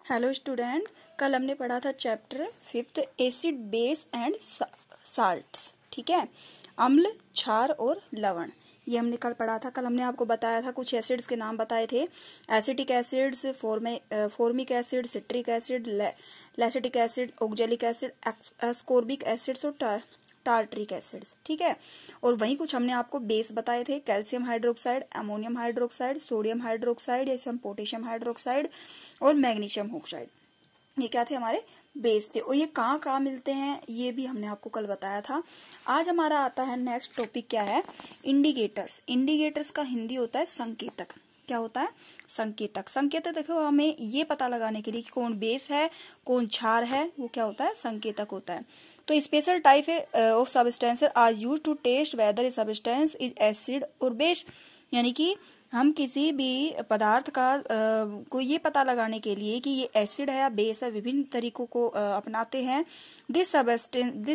Hello student, कल हमने पढ़ा था chapter 5 acid base and salts. ठीक है, अम्ल, क्षार और लवण, ये हमने कल पढ़ा था। कल हमने आपको बताया था, कुछ एसिड्स के नाम बताए थे। Acetic acids, formic acid, citric acid, lactic acid, oxalic acid, ascorbic acids और टार्टरिक एसिड्स। ठीक है, और वहीं कुछ हमने आपको बेस बताए थे। Calcium hydroxide, ammonium hydroxide, sodium hydroxide, जैसे हम पोटेशियम हाइड्रोक्साइड और मैग्नीशियम ऑक्साइड, ये क्या थे? हमारे बेस थे। और ये कहाँ कहाँ मिलते हैं ये भी हमने आपको कल बताया था। आज हमारा आता है नेक्स्ट टॉपिक, क्या है? इंडिकेटर्स। इंडिकेटर्स का हिंदी होता है संकेतक। क्या होता है? संकेतक। संकेतक देखो, हमें ये पता लगाने के लिए कि कौन बेस है कौन क्षार है, वो क्या होता है? संकेतक होता है। तो special type of substances are used to test whether a substance is acid और बेस। यानी कि हम किसी भी पदार्थ का को ये पता लगाने के लिए कि ये एसिड है या बेस है, विभिन्न तरीकों को अपनाते हैं। This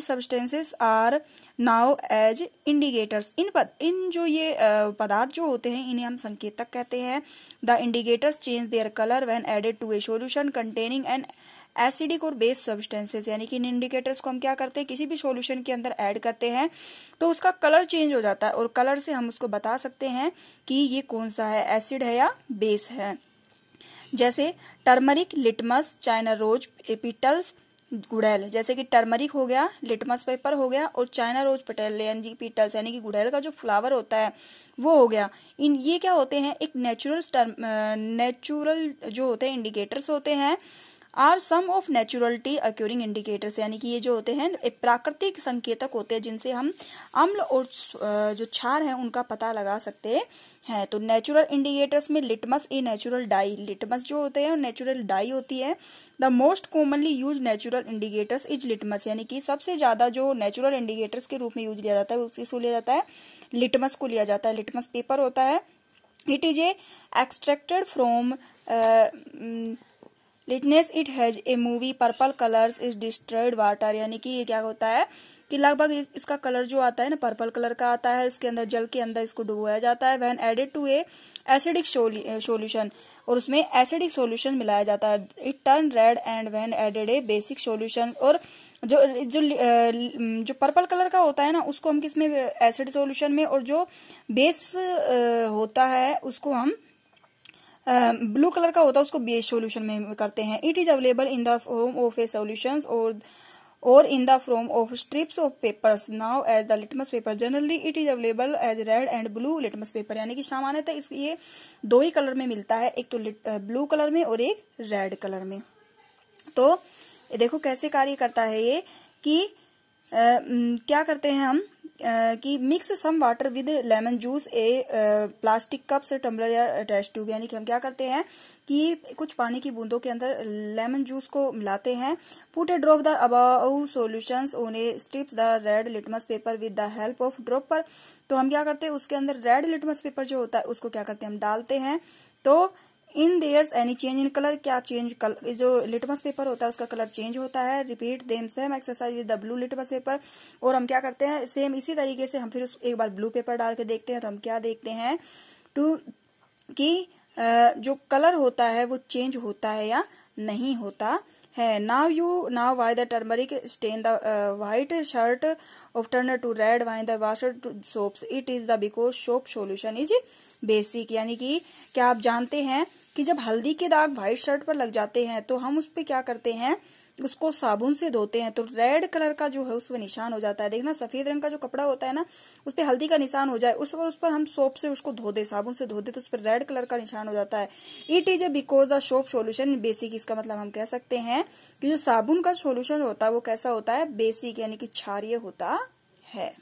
substances are now as indicators. इन जो ये पदार्थ जो होते हैं, इन्हें हम संकेतक कहते हैं। The indicators change their colour when added to a solution containing an acidic और बेस सब्सटेंसेस। यानी कि इन इंडिकेटर्स को हम क्या करते हैं, किसी भी सॉल्यूशन के अंदर ऐड करते हैं तो उसका कलर चेंज हो जाता है, और कलर से हम उसको बता सकते हैं कि ये कौन सा है, एसिड है या बेस है। जैसे turmeric, litmus, China rose petals, गुड़ैल। जैसे कि टर्मरिक हो गया, लिटमस पेपर हो गया, और चाइना रोज पेटल्स यानी कि गुड़ैल का जो फ्लावर होता है वो हो गया। ये क्या होते हैं? एक नेचुरल जो होते हैं इंडिकेटर्स होते हैं। Are some of naturally occurring indicators. यानी कि ये जो होते हैं प्राकृतिक संकेतक होते हैं, जिनसे हम अम्ल और जो क्षार है उनका पता लगा सकते हैं। तो नेचुरल इंडिकेटर्स में litmus a natural die. Litmus जो होते हैं नेचुरल डाई होती है। The most commonly use natural indicators is litmus. यानी कि सबसे ज्यादा जो नेचुरल इंडिकेटर्स के रूप में यूज लिया जाता है उसको लिया जाता है लिटमस को लिया जाता है। लिटमस पेपर होता है। It is a extracted from lichens, it has a mauve purple colours is distilled water. यानी कि ये क्या होता है कि लगभग इसका कलर जो आता है ना, पर्पल कलर का आता है। इसके अंदर जल के अंदर इसको डुबोया जाता है। When added to a acidic solution, और उसमें एसिडिक सॉल्यूशन मिलाया जाता है। It turn red and when added a basic solution. और जो पर्पल कलर का होता है ना, उसको हम किसमें? एसिड सॉल्यूशन में। और जो बेस होता है उसको हम ब्लू कलर का होता है उसको बेस सॉल्यूशन में करते हैं। It is available in the form of a solutions और in the form of strips of papers now as the litmus paper. Generally it is available as red and blue litmus paper. यानी कि सामान्यतः ये दो ही colour में मिलता है, एक तो ब्लू कलर में और एक रेड कलर में। तो देखो कैसे कार्य करता है ये कि क्या करते हैं हम कि mix some water with lemon juice a plastic cup से टम्बलर या टेस्ट ट्यूब। यानी कि हम क्या करते हैं कि कुछ पानी की बूंदों के अंदर लेमन जूस को मिलाते हैं। Put A drop the above solutions on A strips the red litmus paper with the help of dropper. तो हम क्या करते हैं, उसके अंदर रेड लिटमस पेपर जो होता है उसको क्या करते हैं, हम डालते हैं। तो in there's any change in colour, क्या चेंज? जो लिटमस पेपर होता है उसका कलर चेंज होता है। Repeat them same exercise with the blue litmus paper. और हम क्या करते हैं, सेम इसी तरीके से हम फिर एक बार ब्लू पेपर डाल के देखते हैं। तो हम क्या देखते हैं कि जो कलर होता है वो चेंज होता है या नहीं होता है। Now why the turmeric stain the white shirt of turner to red why the washer to soaps. It is the because soap solution is basic. यानी कि क्या आप जानते हैं कि जब हल्दी के दाग व्हाइट शर्ट पर लग जाते हैं तो हम उस पर क्या करते हैं, उसको साबुन से धोते हैं, तो रेड कलर का जो है उस पर निशान हो जाता है। देखना, सफेद रंग का जो कपड़ा होता है ना, उस पर हल्दी का निशान हो जाए, उस पर हम सोप से उसको धो दे, साबुन से धो दे, तो उस पर रेड कलर का निशान हो जाता है। It is A because the soap solution basic. इसका मतलब हम कह सकते हैं कि जो साबुन का सोल्यूशन होता है वो कैसा होता है? बेसिक, यानी कि क्षारीय होता है।